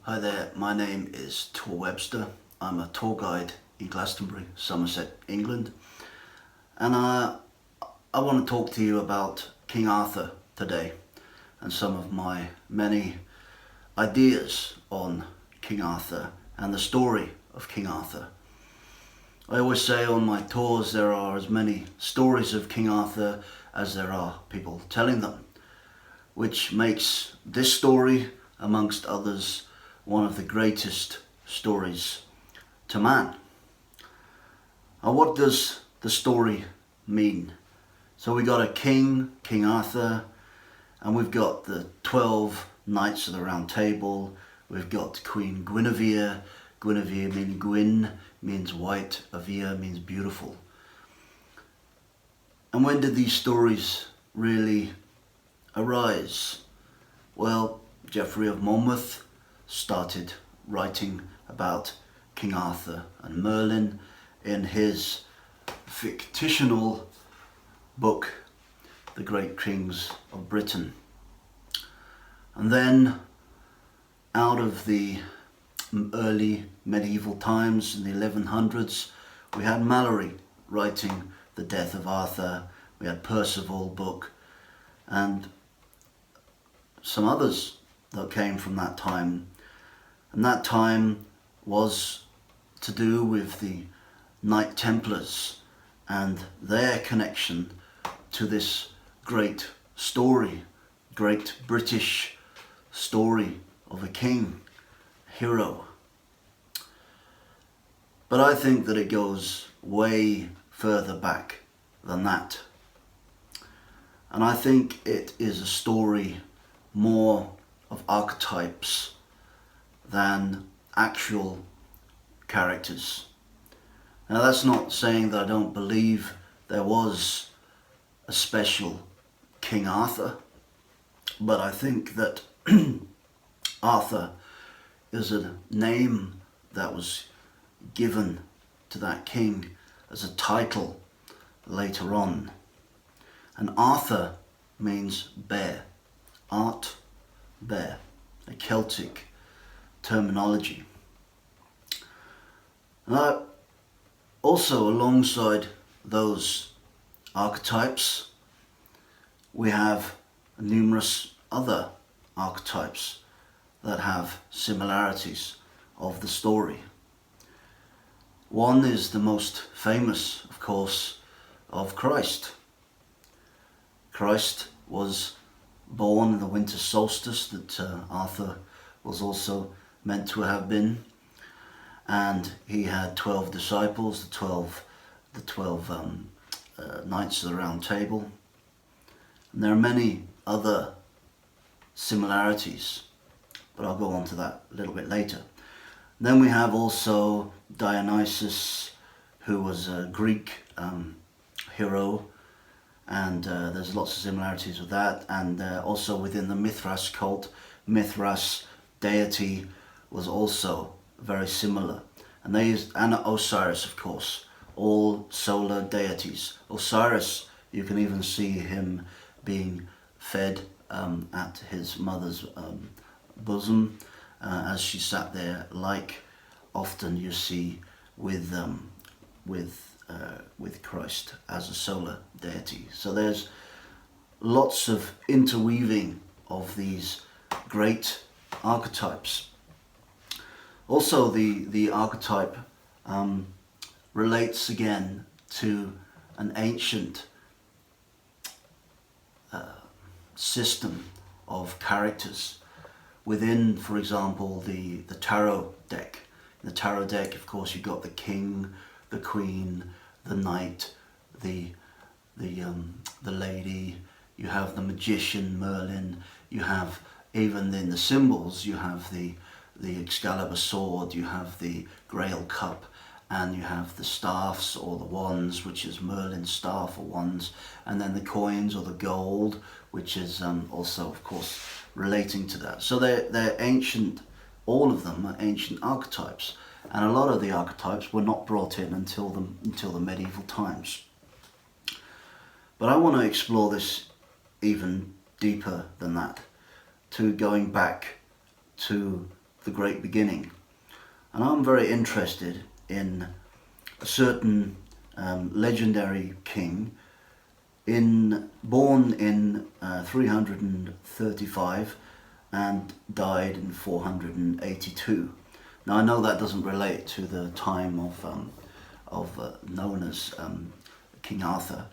Hi there, my name is Tor Webster. I'm a tour guide in Glastonbury, Somerset, England. And I want to talk to you about King Arthur today and some of my many ideas on King Arthur and the story of King Arthur. I always say on my tours there are as many stories of King Arthur as there are people telling them, which makes this story, amongst others, one of the greatest stories to man. Now, what does the story mean? So we got a king, King Arthur, and we've got the 12 knights of the Round Table. We've got Queen Guinevere. Guinevere means Gwyn, means white. Avere means beautiful. And when did these stories really arise? Well, Geoffrey of Monmouth started writing about King Arthur and Merlin in his fictional book, The Great Kings of Britain. And then out of the early medieval times in the 1100s, we had Malory writing The Death of Arthur, we had Percival book, and some others that came from that time. And that time was to do with the Knight Templars and their connection to this great story, great British story of a king, hero. But I think that it goes way further back than that. And I think it is a story more of archetypes than actual characters. Now, that's not saying that I don't believe there was a special King Arthur, but I think that Arthur is a name that was given to that king as a title later on. And Arthur means bear, art, bear, a Celtic terminology. Now, also alongside those archetypes, we have numerous other archetypes that have similarities of the story. One is the most famous, of course, of Christ. Christ was born in the winter solstice that Arthur was also meant to have been, and he had 12 disciples, the 12 knights of the Round Table. And there are many other similarities, but I'll go on to that a little bit later. Then we have also Dionysus, who was a Greek hero, and there's lots of similarities with that. And also within the Mithras cult, Mithras deity was also very similar. And Osiris, of course, all solar deities. Osiris, you can even see him being fed at his mother's bosom as she sat there, like often you see with Christ as a solar deity. So there's lots of interweaving of these great archetypes. Also, the archetype relates again to an ancient system of characters within, for example, the tarot deck. In the tarot deck, of course, you've got the king, the queen, the knight, the lady. You have the magician Merlin. You have, even in the symbols, you have the Excalibur sword, you have the Grail cup, and you have the staffs or the wands, which is Merlin's staff or wands, and then the coins or the gold, which is also, of course, relating to that. So they're ancient, all of them are ancient archetypes, and a lot of the archetypes were not brought in until the medieval times. But I want to explore this even deeper than that, to going back to the great beginning. And I'm very interested in a certain legendary king born in 335 and died in 482. Now I know that doesn't relate to the time of known as King Arthur,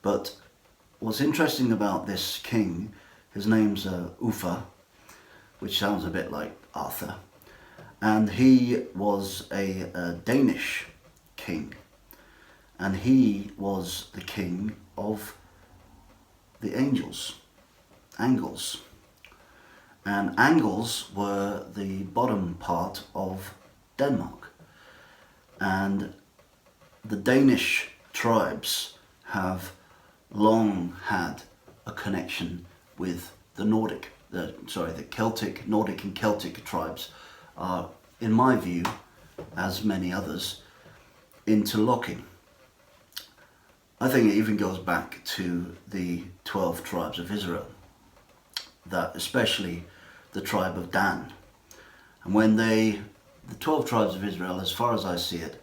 but what's interesting about this king, his name's Uffa, which sounds a bit like Arthur, and he was a Danish king, and he was the king of the Angles. And Angles were the bottom part of Denmark. And the Danish tribes have long had a connection with the Nordic, the Celtic, Nordic and Celtic tribes are, in my view, as many others, interlocking. I think it even goes back to the 12 tribes of Israel, that especially the tribe of Dan. And when the 12 tribes of Israel, as far as I see it,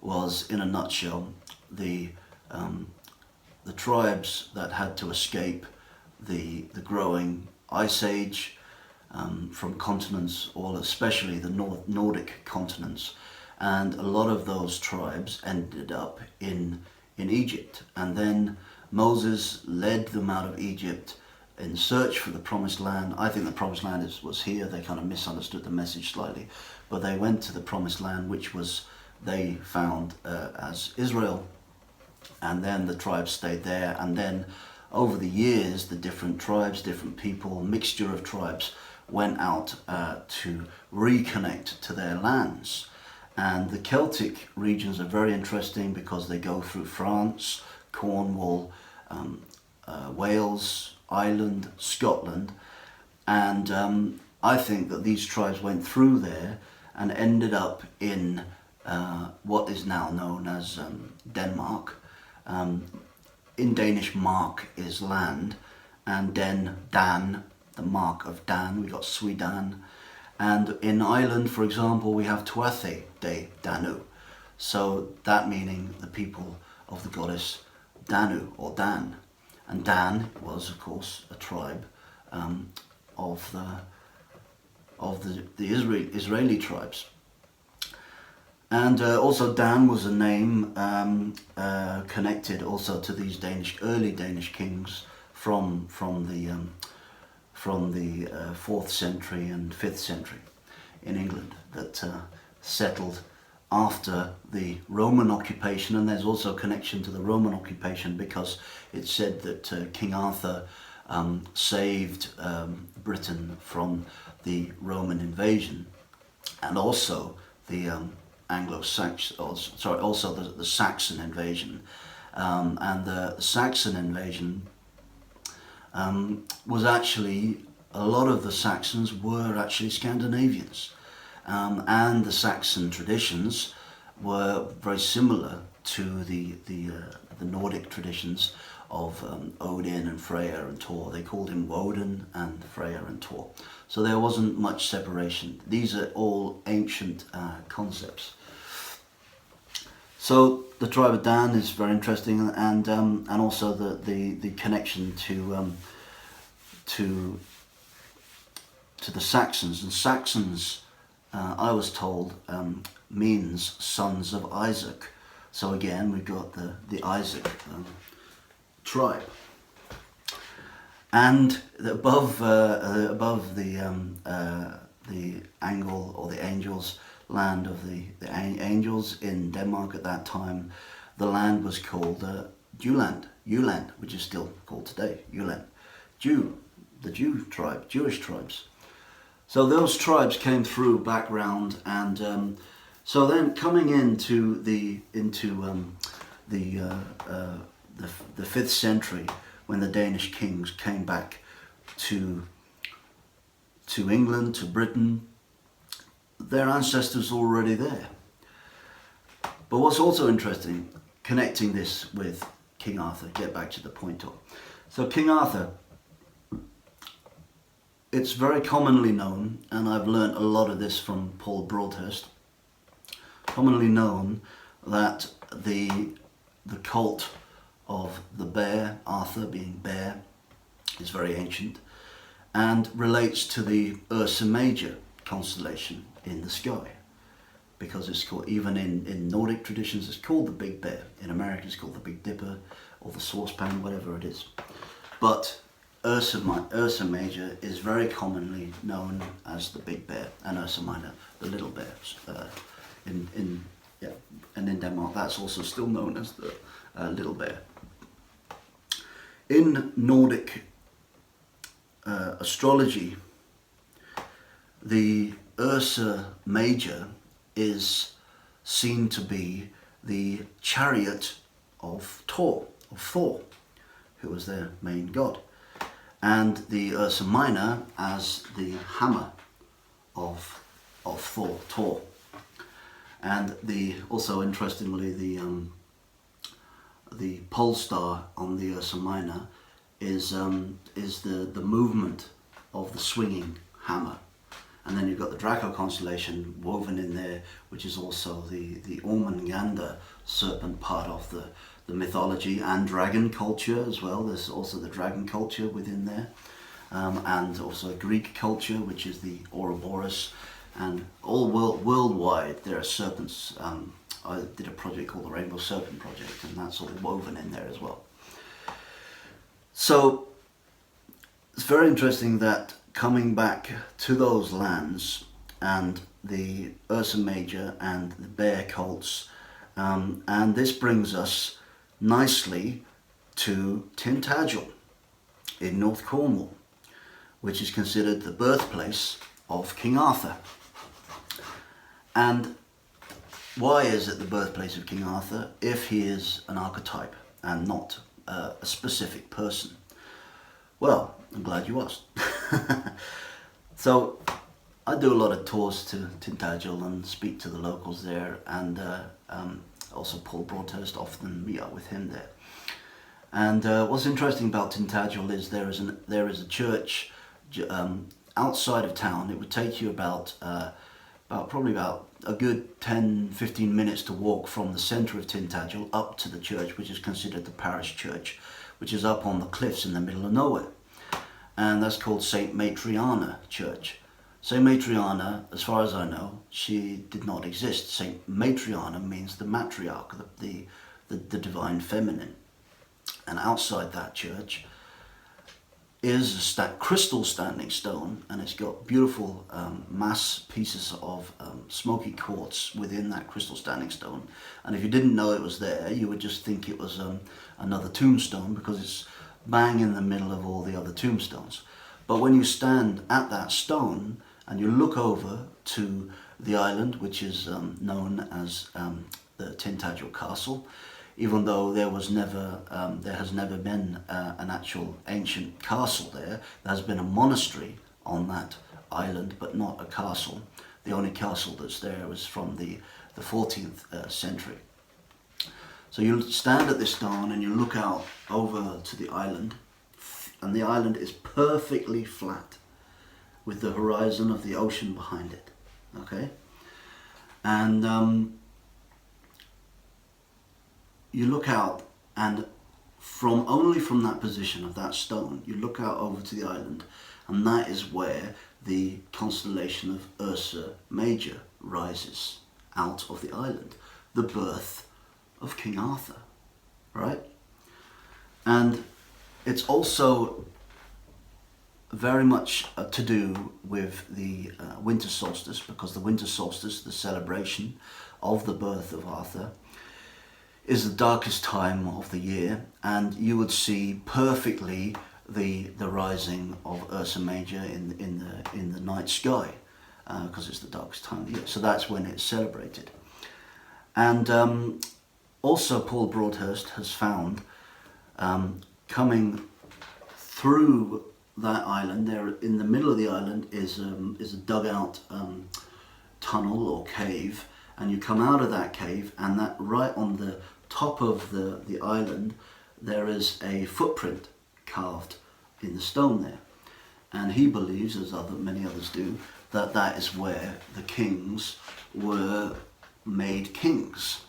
was in a nutshell the tribes that had to escape the growing ice age from continents, or especially the Nordic continents, and a lot of those tribes ended up in Egypt, and then Moses led them out of Egypt in search for the promised land. I think the promised land was here. They kind of misunderstood the message slightly, but they went to the promised land, which was they found as Israel, and then the tribes stayed there, and then over the years the different tribes, different people, mixture of tribes went out to reconnect to their lands. And the Celtic regions are very interesting because they go through France, Cornwall, Wales, Ireland, Scotland, and I think that these tribes went through there and ended up in what is now known as Denmark. In Danish, mark is land, and Dan, the mark of Dan, we got Sweden. And in Ireland, for example, we have Tuatha de Danu. So that meaning the people of the goddess Danu, or Dan. And Dan was, of course, a tribe of the Israeli tribes. And also Dan was a name connected also to these early Danish kings from the 4th century and 5th century in England that settled after the Roman occupation. And there's also a connection to the Roman occupation because it's said that King Arthur saved Britain from the Roman invasion, and also the the Saxon invasion. And the Saxon invasion was actually, a lot of the Saxons were actually Scandinavians, and the Saxon traditions were very similar to the Nordic traditions of Odin and Freya and Tor. They called him Woden and Freya and Tor. So there wasn't much separation. These are all ancient concepts. So the tribe of Dan is very interesting, and also the connection to the Saxons. And Saxons, I was told, means sons of Isaac. So again, we've got the Isaac tribe. And above the angle, or the angels, land of the angels in Denmark at that time, the land was called Jutland, which is still called today Jutland. The Jewish tribes. So those tribes came through background, and so then coming into the 5th century, when the Danish kings came back to England, to Britain, their ancestors were already there. But what's also interesting, connecting this with King Arthur, get back to the point. So King Arthur it's very commonly known, and I've learnt a lot of this from Paul Broadhurst, commonly known that the cult of the bear, Arthur being bear, is very ancient and relates to the Ursa Major constellation in the sky, because it's called, even in Nordic traditions, it's called the Big Bear. In America it's called the Big Dipper or the Saucepan, whatever it is. But Ursa Major is very commonly known as the Big Bear, and Ursa Minor, the Little Bear. And in Denmark that's also still known as the Little Bear. In Nordic astrology, the Ursa Major is seen to be the chariot of Thor, who was their main god, and the Ursa Minor as the hammer of Thor. And also interestingly, the pole star on the Ursa Minor is the movement of the swinging hammer. And then you've got the Draco constellation woven in there, which is also the Ormanganda serpent part of the mythology and dragon culture as well. There's also the dragon culture within there, and also Greek culture, which is the Ouroboros. And all worldwide there are serpents. I did a project called the Rainbow Serpent Project, and that's all woven in there as well. So it's very interesting that coming back to those lands and the Ursa Major and the bear cults, and this brings us nicely to Tintagel in North Cornwall, which is considered the birthplace of King Arthur. And why is it the birthplace of King Arthur if he is an archetype and not a specific person? Well, I'm glad you asked. So I do a lot of tours to Tintagel and speak to the locals there, and also Paul Broadhurst, often meet up with him there. And what's interesting about Tintagel is there is a church outside of town. It would take you about a good 10-15 minutes to walk from the centre of Tintagel up to the church, which is considered the parish church, which is up on the cliffs in the middle of nowhere. And that's called St. Matriana Church. St. Matriana, as far as I know, she did not exist. St. Matriana means the matriarch, the divine feminine. And outside that church is a crystal standing stone, and it's got beautiful mass pieces of smoky quartz within that crystal standing stone. And if you didn't know it was there, you would just think it was another tombstone, because it's bang in the middle of all the other tombstones. But when you stand at that stone and you look over to the island, which is known as the Tintagel Castle, even though there has never been an actual ancient castle there. There has been a monastery on that island, but not a castle. The only castle that's there was from the 14th century. So you stand at this stone and you look out over to the island, and the island is perfectly flat with the horizon of the ocean behind it. Okay? And you look out, and only from that position of that stone, you look out over to the island, and that is where the constellation of Ursa Major rises out of the island, the birth of King Arthur, right? And it's also very much to do with the winter solstice, because the winter solstice, the celebration of the birth of Arthur, is the darkest time of the year, and you would see perfectly the rising of Ursa Major in the night sky, because it's the darkest time of the year. So that's when it's celebrated. And also Paul Broadhurst has found coming through that island, there in the middle of the island is a dugout tunnel or cave, and you come out of that cave, and that right on the top of the island there is a footprint carved in the stone there, And he believes, as many others do, that that is where the kings were made kings.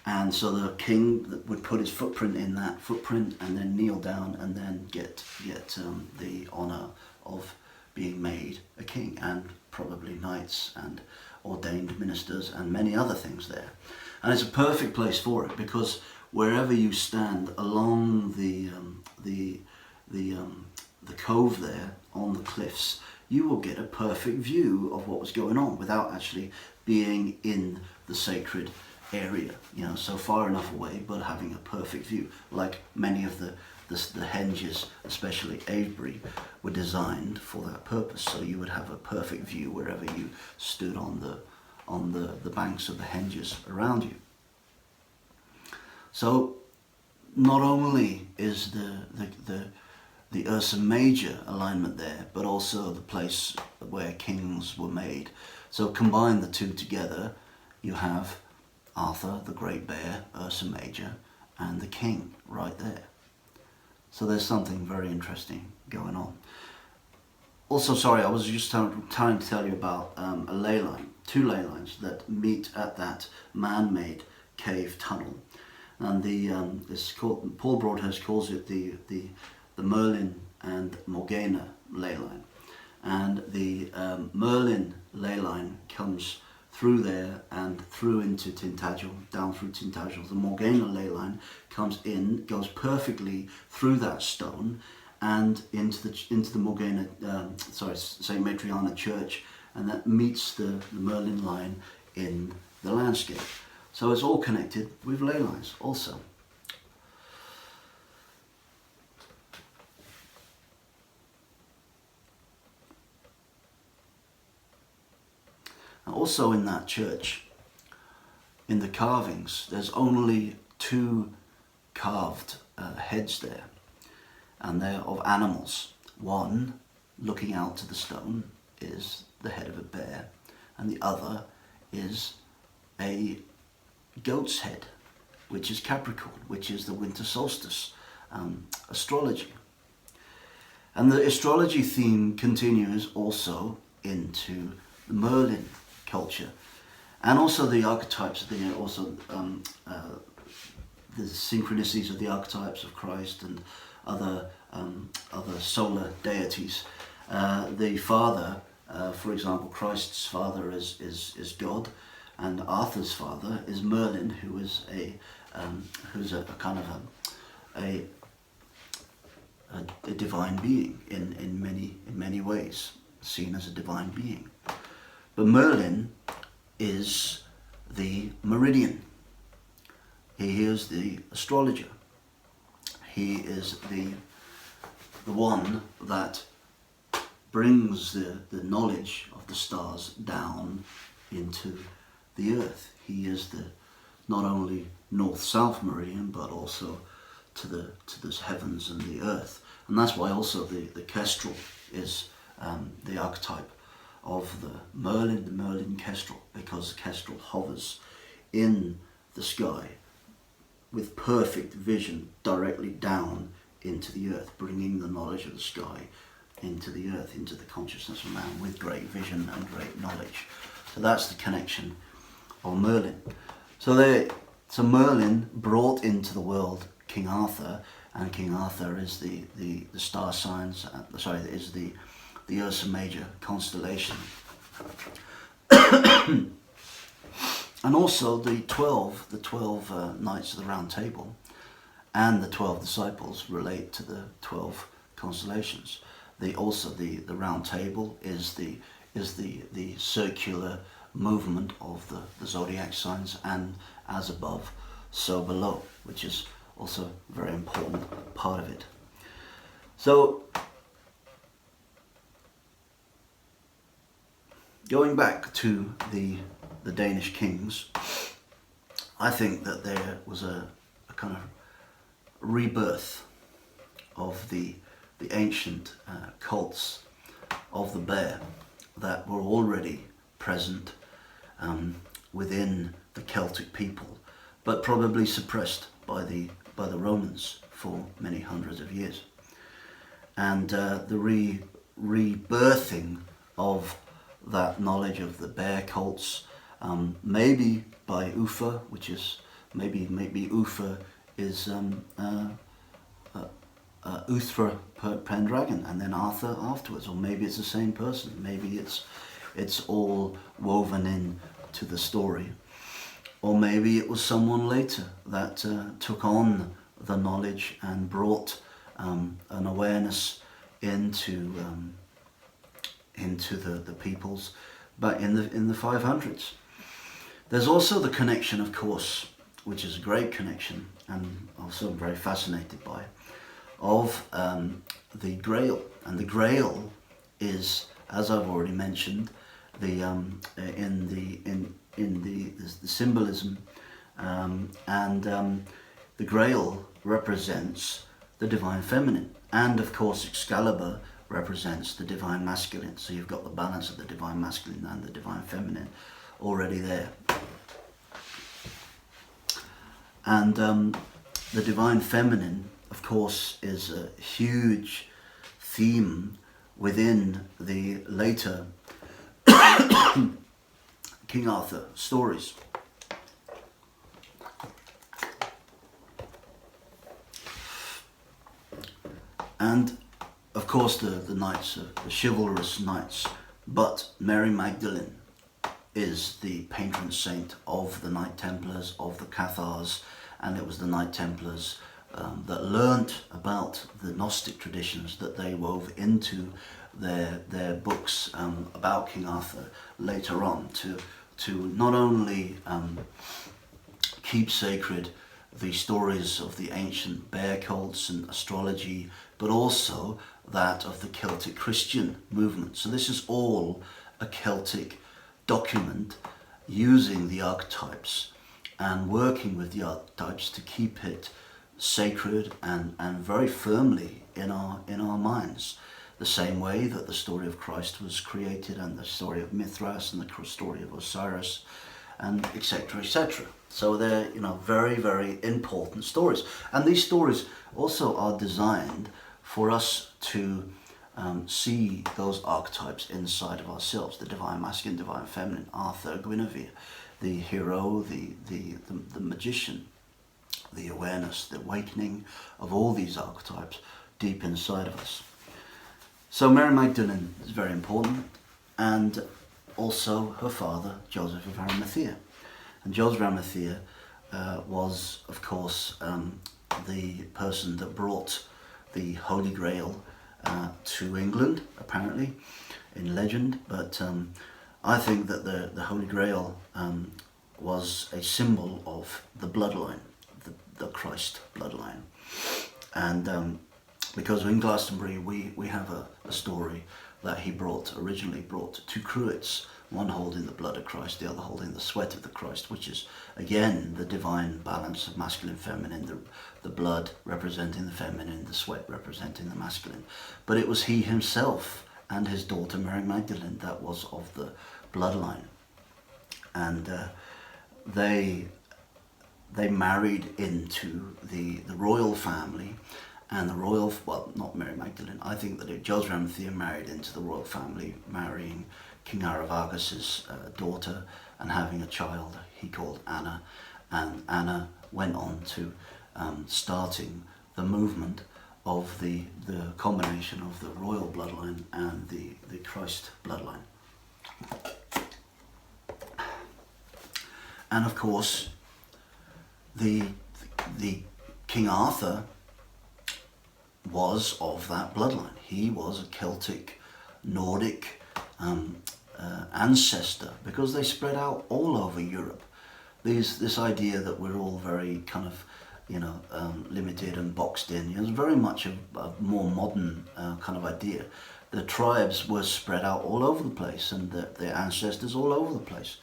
And so the king would put his footprint in that footprint and then kneel down and then get the honor of being made a king, and probably knights and ordained ministers and many other things there. And it's a perfect place for it, because wherever you stand along the cove there on the cliffs, you will get a perfect view of what was going on without actually being in the sacred area, you know, so far enough away, but having a perfect view. Like many of the henges, especially Avebury, were designed for that purpose. So you would have a perfect view wherever you stood on the banks of the henges around you. So not only is the Ursa Major alignment there, but also the place where kings were made. So combine the two together, you have Arthur, the Great Bear, Ursa Major, and the king right there. So there's something very interesting going on. Also, sorry, I was just trying to tell you about a ley line, two ley lines that meet at that man-made cave tunnel. And it's called, Paul Broadhurst calls it the Merlin and Morgana ley line. And the Merlin ley line comes through there and through into Tintagel, down through Tintagel. The Morgana ley line comes in, goes perfectly through that stone and into the Morgana, St. Matriana Church, and that meets the Merlin line in the landscape. So it's all connected with ley lines also. Also in that church, in the carvings, there's only two carved heads there, and they're of animals. One, looking out to the stone, is the head of a bear, and the other is a goat's head, which is Capricorn, which is the winter solstice, astrology. And the astrology theme continues also into the Merlin culture, and also the archetypes, also the synchronicities of the archetypes of Christ and other solar deities. The father, for example, Christ's father is God, and Arthur's father is Merlin, who's a kind of a divine being in many ways, seen as a divine being. But Merlin is the meridian. He is the astrologer. He is the one that brings the knowledge of the stars down into the earth. He is the not only north-south meridian, but also to the heavens and the earth. And that's why also the Kestrel is the archetype of the Merlin Kestrel, because the Kestrel hovers in the sky with perfect vision directly down into the earth, bringing the knowledge of the sky into the earth, into the consciousness of man, with great vision and great knowledge. So that's the connection of Merlin. So Merlin brought into the world King Arthur, and King Arthur is the star signs, is the Ursa Major constellation. And also the 12 Knights of the Round Table and the 12 disciples relate to the 12 constellations. The Round Table is the circular movement of the zodiac signs, and as above, so below, which is also a very important part of it. So, going back to the Danish kings, I think that there was a kind of rebirth of the ancient cults of the bear that were already present within the Celtic people, but probably suppressed by the Romans for many hundreds of years. And the rebirthing of that knowledge of the bear cults, maybe by Uffa, which is maybe Uffa is Uthra Pendragon, and then Arthur afterwards, or maybe it's the same person. Maybe it's all woven in to the story, or maybe it was someone later that took on the knowledge and brought an awareness into the peoples, but in the 500s. There's also the connection, of course, which is a great connection, and also I'm very fascinated by, of the Grail. And the Grail is, as I've already mentioned, the symbolism, and the Grail represents the divine feminine, and of course Excalibur represents the divine masculine. So you've got the balance of the divine masculine and the divine feminine already there. And the divine feminine, of course, is a huge theme within the later King Arthur stories. And of course the knights, the chivalrous knights, but Mary Magdalene is the patron saint of the Knight Templars, of the Cathars, and it was the Knight Templars that learnt about the Gnostic traditions that they wove into their books about King Arthur later on, to not only keep sacred the stories of the ancient bear cults and astrology, but also that of the Celtic Christian movement. So this is all a Celtic document using the archetypes and working with the archetypes to keep it sacred and very firmly in our minds. The same way that the story of Christ was created, and the story of Mithras, and the story of Osiris, and etc., etc. So they're, very, very important stories. And these stories also are designed for us to see those archetypes inside of ourselves: the divine masculine, divine feminine, Arthur, Guinevere, the hero, the magician, the awareness, the awakening of all these archetypes deep inside of us. So Mary Magdalene is very important, and also her father, Joseph of Arimathea. And Joseph of Arimathea was, of course, the person that brought the Holy Grail to England, apparently, in legend. But I think that the Holy Grail was a symbol of the bloodline, the Christ bloodline. And because in Glastonbury we have a story that he originally brought two cruets, one holding the blood of Christ, the other holding the sweat of the Christ, which is again the divine balance of masculine and feminine, the blood representing the feminine, the sweat representing the masculine. But it was he himself and his daughter Mary Magdalene that was of the bloodline, and they married into the royal family. And the royal, well, not Mary Magdalene, I think that Joseph of Arimathea married into the royal family, marrying King Arvagus's daughter and having a child he called Anna. And Anna went on to starting the movement of the combination of the royal bloodline and the Christ bloodline. And of course, the King Arthur was of that bloodline. He was a Celtic, Nordic ancestor, because they spread out all over Europe. This idea that we're all very kind of, limited and boxed in, is very much a more modern kind of idea. The tribes were spread out all over the place, and their ancestors all over the place,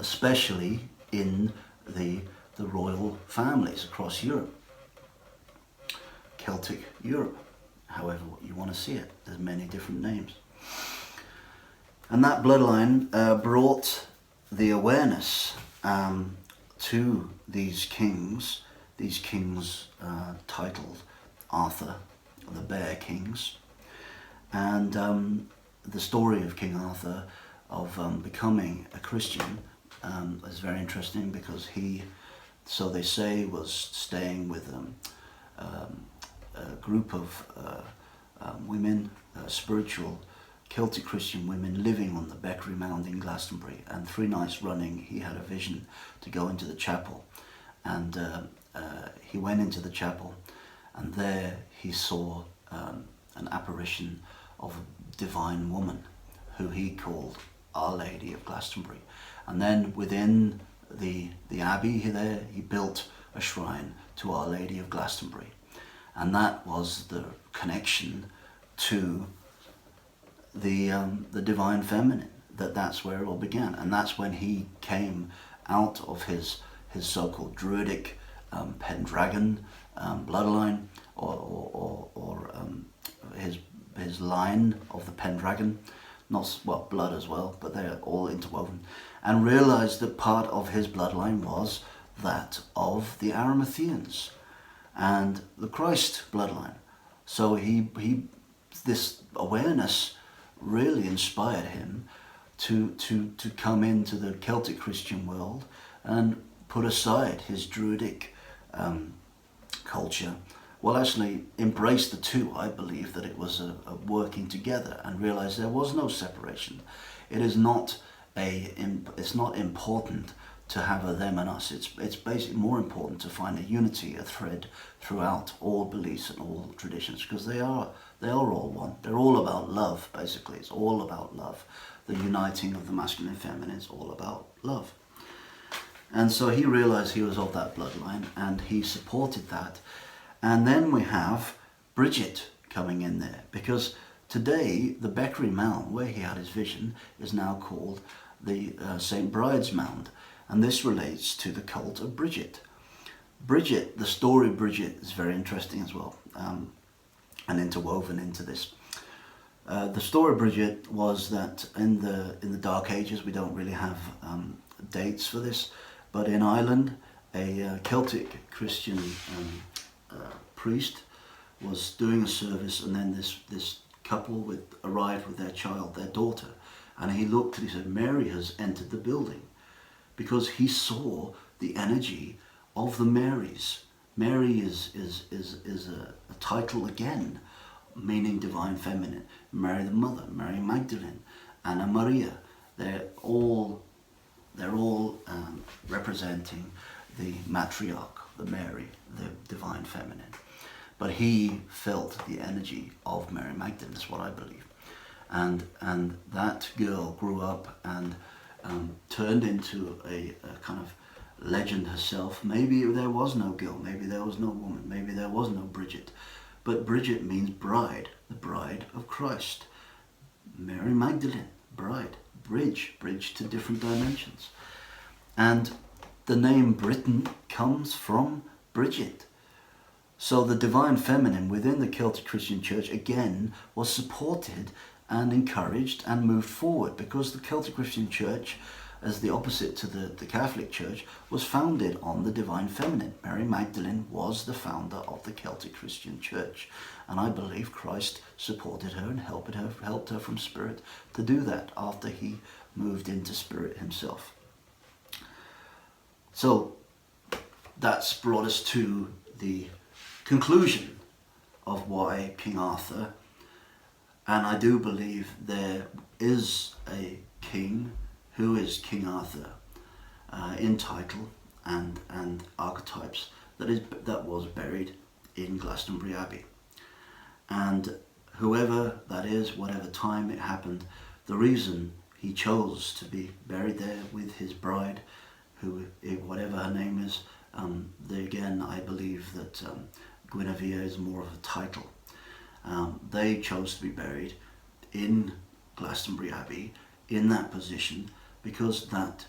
especially in the royal families across Europe. Celtic Europe, however you want to see it. There's many different names. And that bloodline brought the awareness to these kings titled Arthur, the Bear Kings. And the story of King Arthur of becoming a Christian is very interesting, because he, so they say, was staying with a group of women, spiritual Celtic Christian women living on the Beckery Mound in Glastonbury, and 3 nights running he had a vision to go into the chapel, and he went into the chapel, and there he saw an apparition of a divine woman who he called Our Lady of Glastonbury. And then within the abbey there, he built a shrine to Our Lady of Glastonbury, and that was the connection to the divine feminine. That's where it all began, and that's when he came out of his so-called druidic Pendragon bloodline, or his line of the Pendragon, not well blood as well, but they're all interwoven, and realized that part of his bloodline was that of the Arimatheans and the Christ bloodline. So he this awareness really inspired him to come into the Celtic Christian world and put aside his druidic culture. Well, actually embrace the two. I believe that it was a working together, and realize there was no separation. It is not it's not important to have a them and us. It's basically more important to find a unity, a thread throughout all beliefs and all traditions, because they are all one. They're all about love, basically. It's all about love. The uniting of the masculine and feminine is all about love. And so he realized he was of that bloodline, and he supported that. And then we have Bridget coming in there, because today the Beckery Mound, where he had his vision, is now called the St. Bride's Mound. And this relates to the cult of Bridget. Bridget, the story of Bridget is very interesting as well, and interwoven into this. The story of Bridget was that in the Dark Ages, we don't really have dates for this, but in Ireland, a Celtic Christian priest was doing a service, and then this couple arrived with their child, their daughter, and he looked and he said, "Mary has entered the building," because he saw the energy of the Marys. Mary is a title again, meaning divine feminine. Mary the Mother, Mary Magdalene, Anna Maria. They're all representing the matriarch, the Mary, the divine feminine. But he felt the energy of Mary Magdalene, is what I believe. And that girl grew up and turned into a kind of legend herself. Maybe there was no girl, maybe there was no woman, maybe there was no Bridget. But Bridget means bride, the bride of Christ. Mary Magdalene, bride, bridge to different dimensions. And the name Britain comes from Bridget. So the divine feminine within the Celtic Christian Church again was supported and encouraged and moved forward, because the Celtic Christian Church, as the opposite to the Catholic Church, was founded on the divine feminine. Mary Magdalene was the founder of the Celtic Christian Church, and I believe Christ supported her and helped her from spirit to do that after he moved into spirit himself. So that's brought us to the conclusion of why King Arthur, and I do believe there is a king who is King Arthur in title and archetypes that was buried in Glastonbury Abbey. And whoever that is, whatever time it happened, the reason he chose to be buried there with his bride, who, whatever her name is, again, I believe that Guinevere is more of a title. They chose to be buried in Glastonbury Abbey in that position, because that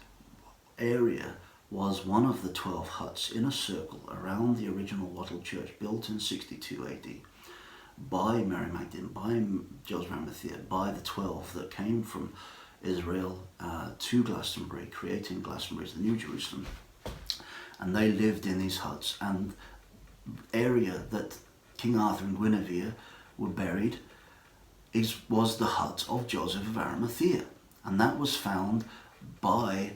area was one of the 12 huts in a circle around the original wattled church built in 62 AD by Mary Magdalene, by Joseph Arimathea, by the 12 that came from Israel to Glastonbury, creating Glastonbury as the New Jerusalem. And they lived in these huts, and area that King Arthur and Guinevere were buried was the hut of Joseph of Arimathea, and that was found by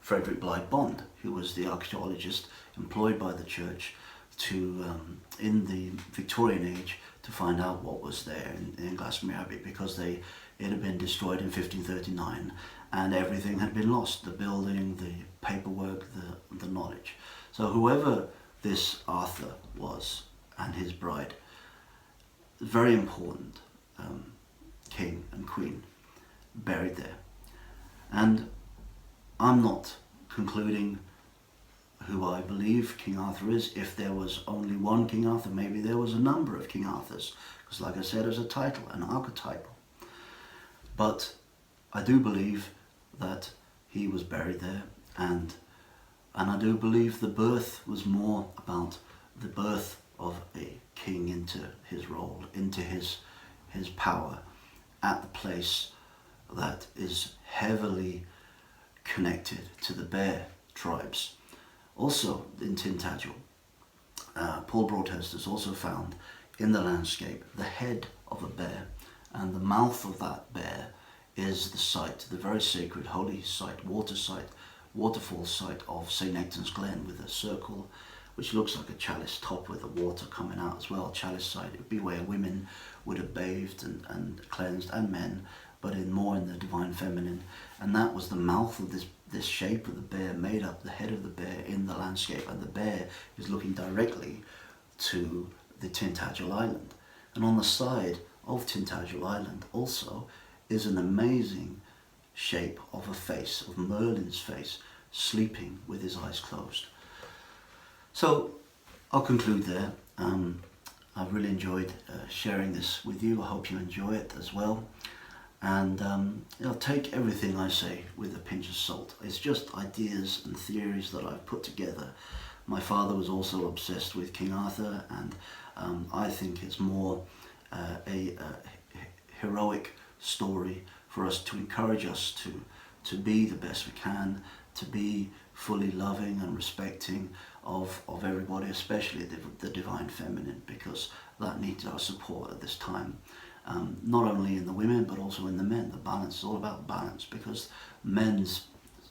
Frederick Blythe Bond, who was the archaeologist employed by the church to in the Victorian age to find out what was there in Glastonbury Abbey, because it had been destroyed in 1539 and everything had been lost, the building, the paperwork, the knowledge. So whoever this Arthur was and his bride, very important king and queen, buried there. And I'm not concluding who I believe King Arthur is. If there was only one King Arthur, maybe there was a number of King Arthurs, because like I said, it's a title, an archetype. But I do believe that he was buried there, and I do believe the birth was more about the birth of a king into his role, into his power at the place that is heavily connected to the bear tribes. Also in Tintagel, Paul Broadhurst has also found in the landscape the head of a bear, and the mouth of that bear is the site, the very sacred holy site, waterfall site of St. Nectan's Glen, with a circle which looks like a chalice top with the water coming out as well. Chalice site, it would be where women would have bathed and cleansed, and men, but more in the divine feminine. And that was the mouth of this shape of the bear, made up the head of the bear in the landscape, and the bear is looking directly to the Tintagel Island. And on the side of Tintagel Island also is an amazing shape of a face, of Merlin's face, sleeping with his eyes closed. So I'll conclude there. I've really enjoyed sharing this with you. I hope you enjoy it as well. And take everything I say with a pinch of salt. It's just ideas and theories that I've put together. My father was also obsessed with King Arthur, and I think it's more a heroic story for us, to encourage us to be the best we can, to be fully loving and respecting of everybody, especially the divine feminine, because that needs our support at this time. Not only in the women, but also in the men. The balance is all about balance, because men's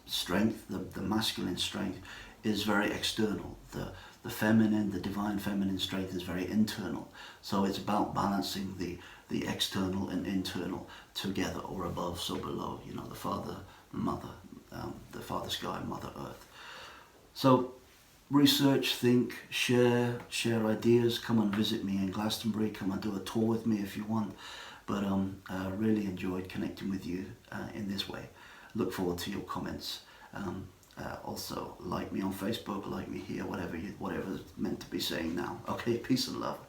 strength, the masculine strength, is very external. The feminine, the divine feminine strength is very internal. So it's about balancing the external and internal together, or above, so below. You know, the Father, Mother, the Father Sky, Mother Earth. So research, think, share ideas. Come and visit me in Glastonbury. Come and do a tour with me if you want. But I really enjoyed connecting with you in this way. Look forward to your comments. Also, like me on Facebook, like me here, whatever's meant to be saying now. Okay, peace and love.